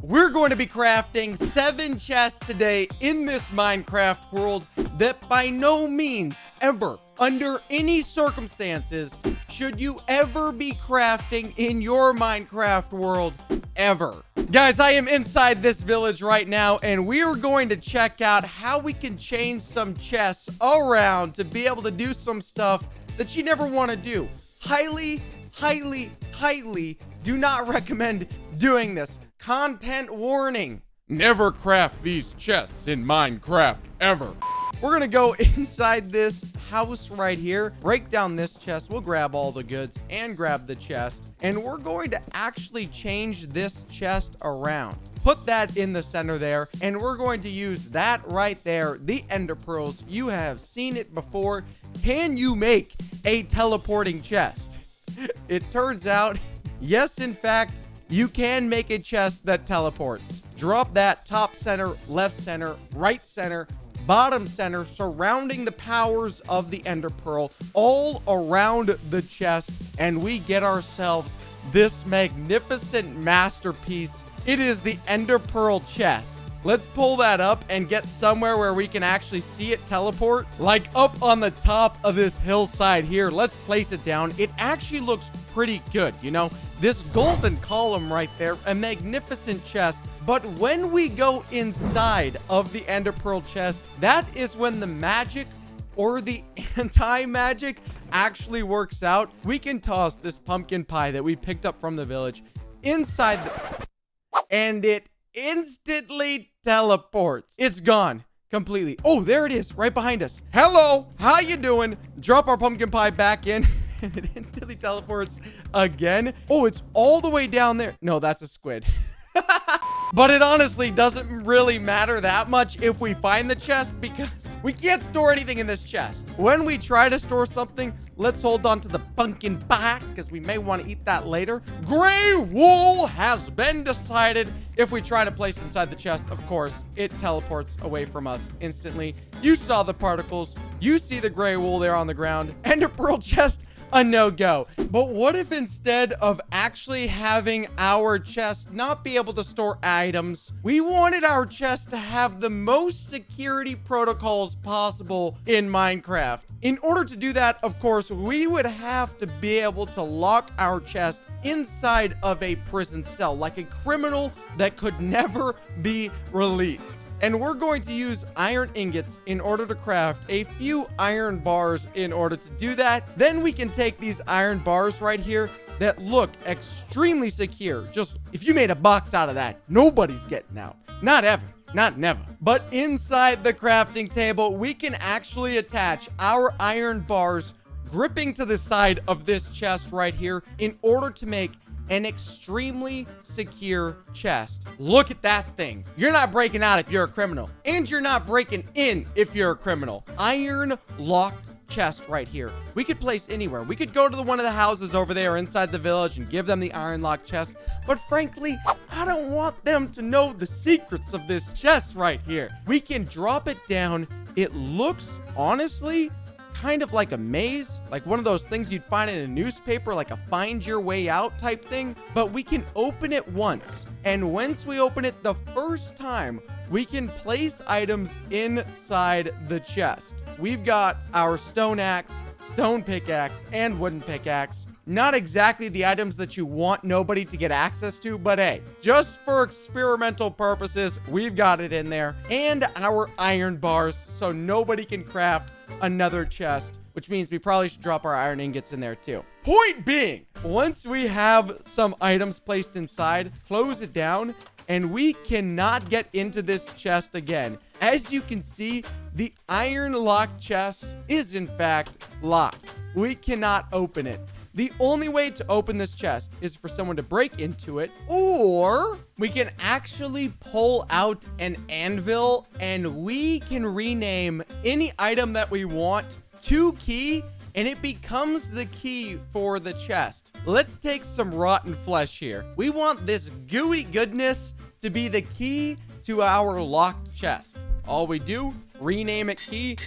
We're going to be crafting 7 chests today in this Minecraft world that by no means ever, under any circumstances, should you ever be crafting in your Minecraft world ever. Guys, I am inside this village right now, and we are going to check out how we can change some chests around to be able to do some stuff that you never want to do. Highly do not recommend doing this. Content warning. Never craft these chests in Minecraft ever. We're gonna go inside this house right here, break down this chest. We'll grab all the goods and grab the chest, and we're going to actually change this chest around. Put that in the center there, and we're going to use that right there, the ender pearls. You have seen it before. Can you make a teleporting chest? It turns out, yes, in fact, you can make a chest that teleports. Drop that top center, left center, right center, bottom center, surrounding the powers of the ender pearl all around the chest, and we get ourselves this magnificent masterpiece. It is the ender pearl chest. Let's pull that up and get somewhere where we can actually see it teleport, like up on the top of this hillside here. Let's place it down. It actually looks pretty good, you know, this golden column right there, a magnificent chest. But when we go inside of the ender pearl chest, that is when the magic or the anti-magic actually works out. We can toss this pumpkin pie that we picked up from the village inside and it instantly teleports. It's gone completely. Oh, there it is right behind us. Hello, how you doing? Drop our pumpkin pie back in and it instantly teleports again. Oh, it's all the way down there. No, that's a squid. But it honestly doesn't really matter that much if we find the chest, because we can't store anything in this chest. When we try to store something, let's hold on to the pumpkin pie because we may want to eat that later. Gray wool has been decided. If we try to place inside the chest, of course, it teleports away from us instantly. You saw the particles. You see the gray wool there on the ground. Ender pearl chest, a no-go. But what if instead of actually having our chest not be able to store items, we wanted our chest to have the most security protocols possible in Minecraft? In order to do that, of course, we would have to be able to lock our chest inside of a prison cell, like a criminal that could never be released. And we're going to use iron ingots in order to craft a few iron bars in order to do that. Then we can take these iron bars right here that look extremely secure. Just if you made a box out of that, nobody's getting out. Not ever. Not never. But inside the crafting table, we can actually attach our iron bars gripping to the side of this chest right here in order to make an extremely secure chest. Look at that thing. You're not breaking out if you're a criminal, and you're not breaking in if you're a criminal. Iron locked chest right here. We could place anywhere. We could go to one of the houses over there inside the village and give them the iron locked chest. But frankly, I don't want them to know the secrets of this chest right here. We can drop it down. It looks, honestly, kind of like a maze, like one of those things you'd find in a newspaper, like a find your way out type thing. But we can open it once, and once we open it the first time, we can place items inside the chest. We've got our stone axe, stone pickaxe, and wooden pickaxe. Not exactly the items that you want nobody to get access to, but hey, just for experimental purposes, we've got it in there. And our iron bars, so nobody can craft another chest, which means we probably should drop our iron ingots in there too. Point being, once we have some items placed inside, close it down, and we cannot get into this chest again. As you can see, the iron locked chest is in fact locked. We cannot open it. The only way to open this chest is for someone to break into it, or we can actually pull out an anvil and we can rename any item that we want to key, and it becomes the key for the chest. Let's take some rotten flesh here. We want this gooey goodness to be the key to our locked chest. All we do, rename it key,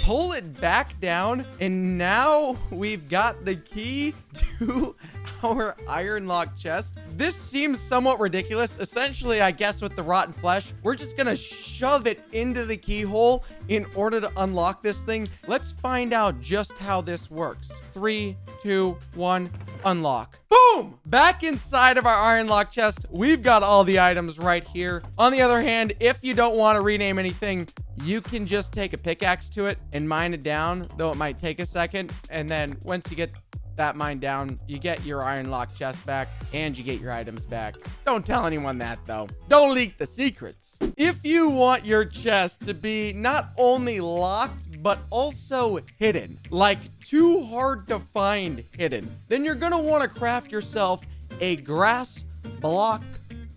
pull it back down, and now we've got the key to our iron lock chest. This seems somewhat ridiculous. Essentially, I guess with the rotten flesh, we're just gonna shove it into the keyhole in order to unlock this thing. Let's find out just how this works. 3, 2, 1, unlock. Boom! Back inside of our iron lock chest, we've got all the items right here. On the other hand, if you don't want to rename anything, you can just take a pickaxe to it and mine it down, though it might take a second. And then once you get that mine down, you get your iron lock chest back and you get your items back. Don't tell anyone that, though. Don't leak the secrets. If you want your chest to be not only locked but also hidden, like too hard to find hidden, then you're gonna want to craft yourself a grass block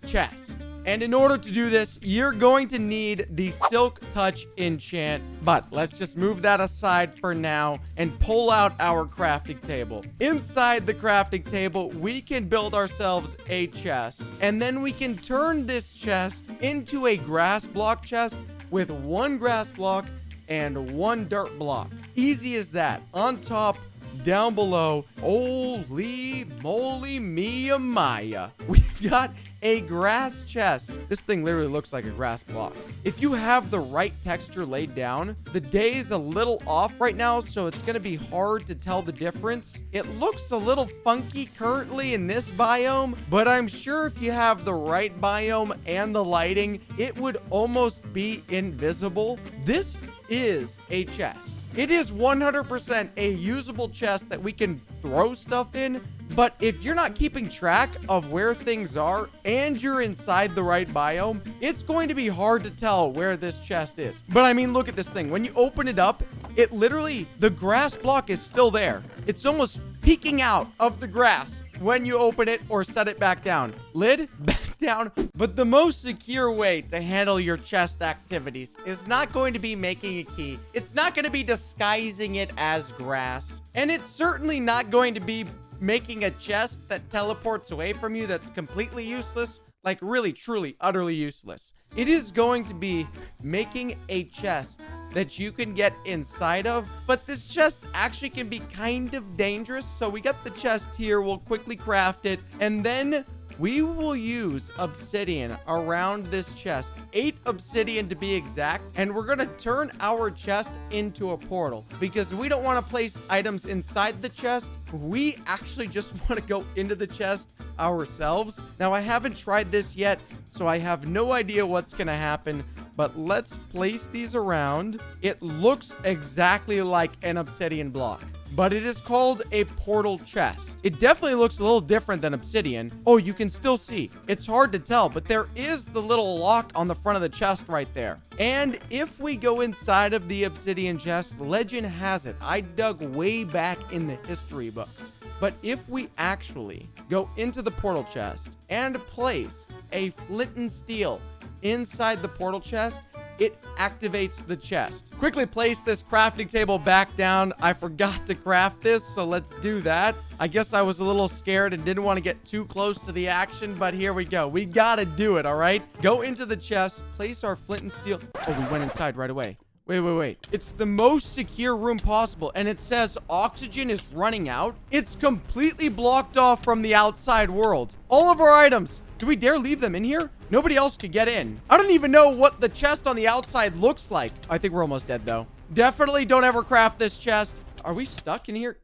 chest. And in order to do this, you're going to need the Silk Touch enchant. But let's just move that aside for now and pull out our crafting table. Inside the crafting table, we can build ourselves a chest. And then we can turn this chest into a grass block chest with 1 grass block and 1 dirt block. Easy as that. On top, down below, holy moly Maya. We've got a grass chest. This thing literally looks like a grass block. If you have the right texture laid down, the day is a little off right now, so it's gonna be hard to tell the difference. It looks a little funky currently in this biome, but I'm sure if you have the right biome and the lighting, it would almost be invisible. This is a chest. It is 100% a usable chest that we can throw stuff in, but if you're not keeping track of where things are and you're inside the right biome, it's going to be hard to tell where this chest is. But I mean, look at this thing. When you open it up, it literally, the grass block is still there. It's almost peeking out of the grass when you open it or set it back down. Lid, back down. But the most secure way to handle your chest activities is not going to be making a key. It's not going to be disguising it as grass. And it's certainly not going to be making a chest that teleports away from you that's completely useless. Like really, truly, utterly useless. It is going to be making a chest that you can get inside of, but this chest actually can be kind of dangerous. So we got the chest here, we'll quickly craft it, and then we will use obsidian around this chest, 8 obsidian to be exact, and we're gonna turn our chest into a portal because we don't want to place items inside the chest. We actually just want to go into the chest ourselves. Now, I haven't tried this yet, so I have no idea what's gonna happen, but let's place these around. It looks exactly like an obsidian block, but it is called a portal chest. It definitely looks a little different than obsidian. Oh, you can still see. It's hard to tell, but there is the little lock on the front of the chest right there. And if we go inside of the obsidian chest, legend has it, I dug way back in the history books. But if we actually go into the portal chest and place a flint and steel inside the portal chest, it activates the chest. Quickly place this crafting table back down. I forgot to craft this, so let's do that. I guess I was a little scared and didn't want to get too close to the action, but here we go. We gotta do it, all right? Go into the chest, place our flint and steel. Oh, we went inside right away. Wait. It's the most secure room possible, and it says oxygen is running out. It's completely blocked off from the outside world. All of our items. Do we dare leave them in here? Nobody else could get in. I don't even know what the chest on the outside looks like. I think we're almost dead, though. Definitely don't ever craft this chest. Are we stuck in here?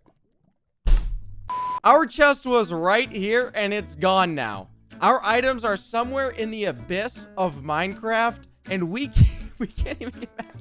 Our chest was right here, and it's gone now. Our items are somewhere in the abyss of Minecraft, and we can't even get back.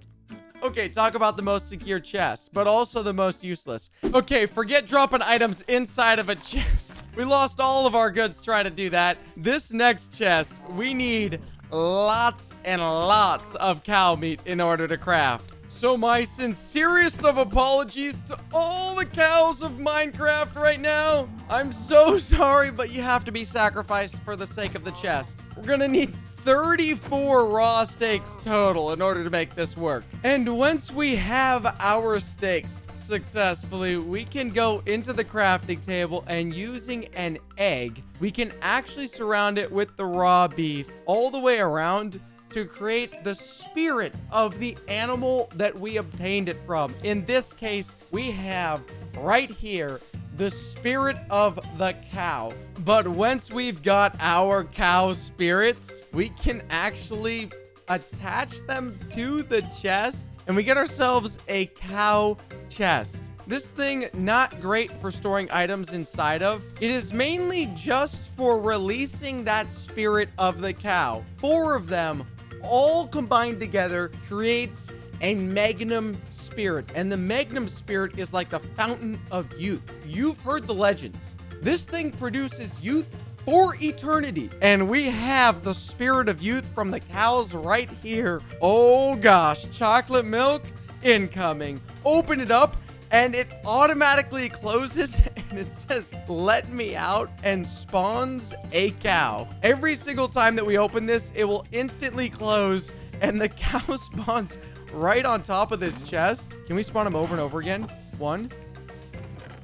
Okay, talk about the most secure chest, but also the most useless. Okay, forget dropping items inside of a chest. We lost all of our goods trying to do that. This next chest, we need lots and lots of cow meat in order to craft. So my sincerest of apologies to all the cows of Minecraft right now. I'm so sorry, but you have to be sacrificed for the sake of the chest. We're gonna need 34 raw steaks total in order to make this work. And once we have our steaks successfully, we can go into the crafting table, and using an egg, we can actually surround it with the raw beef all the way around to create the spirit of the animal that we obtained it from. In this case, we have right here the spirit of the cow. But once we've got our cow spirits, we can actually attach them to the chest, and we get ourselves a cow chest. This thing, not great for storing items inside of. It is mainly just for releasing that spirit of the cow. 4 of them all combined together creates a magnum spirit, and the magnum spirit is like the fountain of youth. You've heard the legends. This thing produces youth for eternity, and we have the spirit of youth from the cows right here. Oh gosh, chocolate milk incoming. Open it up and it automatically closes, and it says let me out, and spawns a cow. Every single time that we open this, it will instantly close, and the cow spawns right on top of this chest. Can we spawn them over and over again? 1,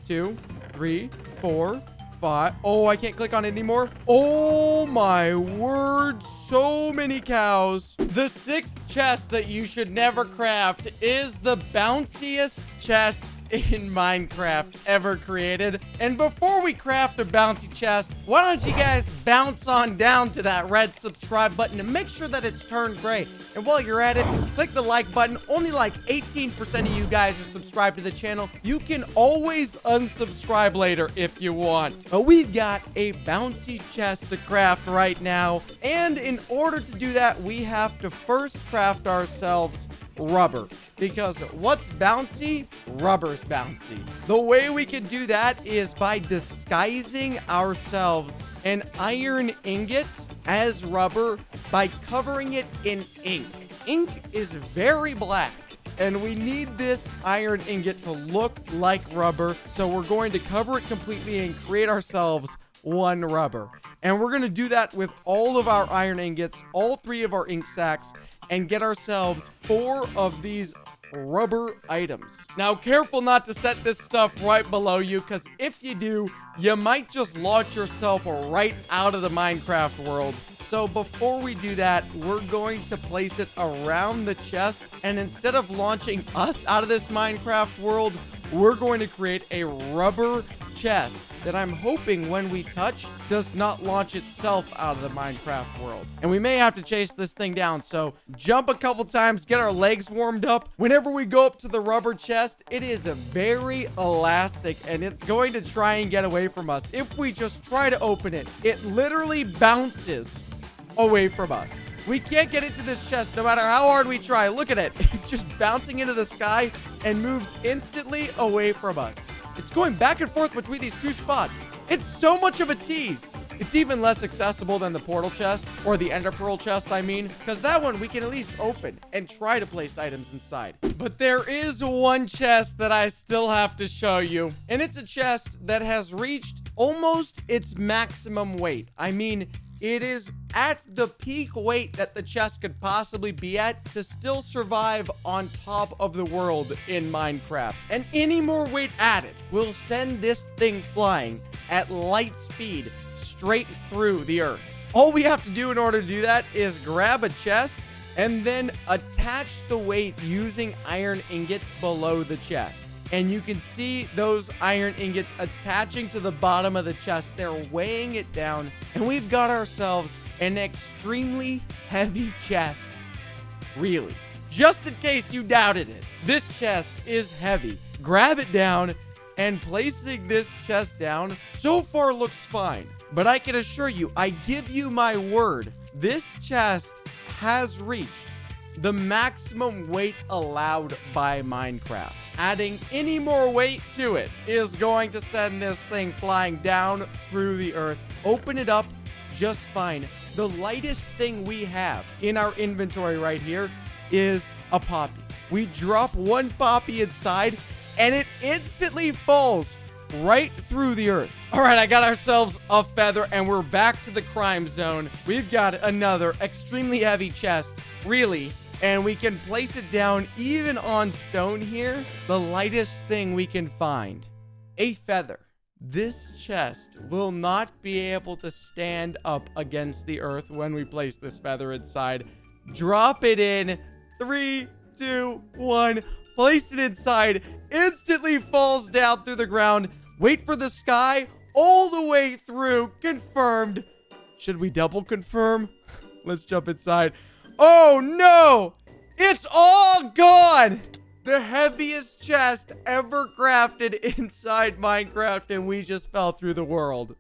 2, 3, 4, 5. Oh, I can't click on it anymore. Oh my word, so many cows. The 6th chest that you should never craft is the bounciest chest in Minecraft ever created. And before we craft a bouncy chest, why don't you guys bounce on down to that red subscribe button and make sure that it's turned gray. And while you're at it, click the like button. Only like 18% of you guys are subscribed to the channel. You can always unsubscribe later if you want. But we've got a bouncy chest to craft right now, and in order to do that, we have to first craft ourselves rubber, because what's bouncy? Rubber's bouncy. The way we can do that is by disguising ourselves an iron ingot as rubber by covering it in ink. Ink is very black, and we need this iron ingot to look like rubber, so we're going to cover it completely and create ourselves 1 rubber. And we're going to do that with all of our iron ingots, all 3 of our ink sacks, and get ourselves 4 of these rubber items. Now, careful not to set this stuff right below you, because if you do, you might just launch yourself right out of the Minecraft world. So before we do that, we're going to place it around the chest, and instead of launching us out of this Minecraft world, we're going to create a rubber chest that I'm hoping when we touch does not launch itself out of the Minecraft world. And we may have to chase this thing down, so jump a couple times, get our legs warmed up. Whenever we go up to the rubber chest, it is very elastic, and it's going to try and get away from us. If we just try to open it, it literally bounces away from us. We can't get into this chest no matter how hard we try. Look at it. It's just bouncing into the sky and moves instantly away from us. It's going back and forth between these 2 spots. It's so much of a tease. It's even less accessible than the portal chest, or the ender pearl chest, I mean, because that one we can at least open and try to place items inside. But there is one chest that I still have to show you, and it's a chest that has reached almost its maximum weight. I mean, it is at the peak weight that the chest could possibly be at to still survive on top of the world in Minecraft. And any more weight added will send this thing flying at light speed straight through the earth. All we have to do in order to do that is grab a chest and then attach the weight using iron ingots below the chest. And you can see those iron ingots attaching to the bottom of the chest. They're weighing it down. And we've got ourselves an extremely heavy chest. Really. Just in case you doubted it, this chest is heavy. Grab it down, and placing this chest down so far looks fine. But I can assure you, I give you my word, this chest has reached the maximum weight allowed by Minecraft. Adding any more weight to it is going to send this thing flying down through the earth. Open it up just fine. The lightest thing we have in our inventory right here is a poppy. We drop 1 poppy inside, and it instantly falls right through the earth. All right, I got ourselves a feather, and we're back to the crime zone. We've got another extremely heavy chest, really. And we can place it down even on stone here. The lightest thing we can find. A feather. This chest will not be able to stand up against the earth when we place this feather inside. Drop it in. 3, 2, 1. Place it inside. Instantly falls down through the ground. Wait for the sky all the way through. Confirmed. Should we double confirm? Let's jump inside. Oh, no. It's all gone. The heaviest chest ever crafted inside Minecraft, and we just fell through the world.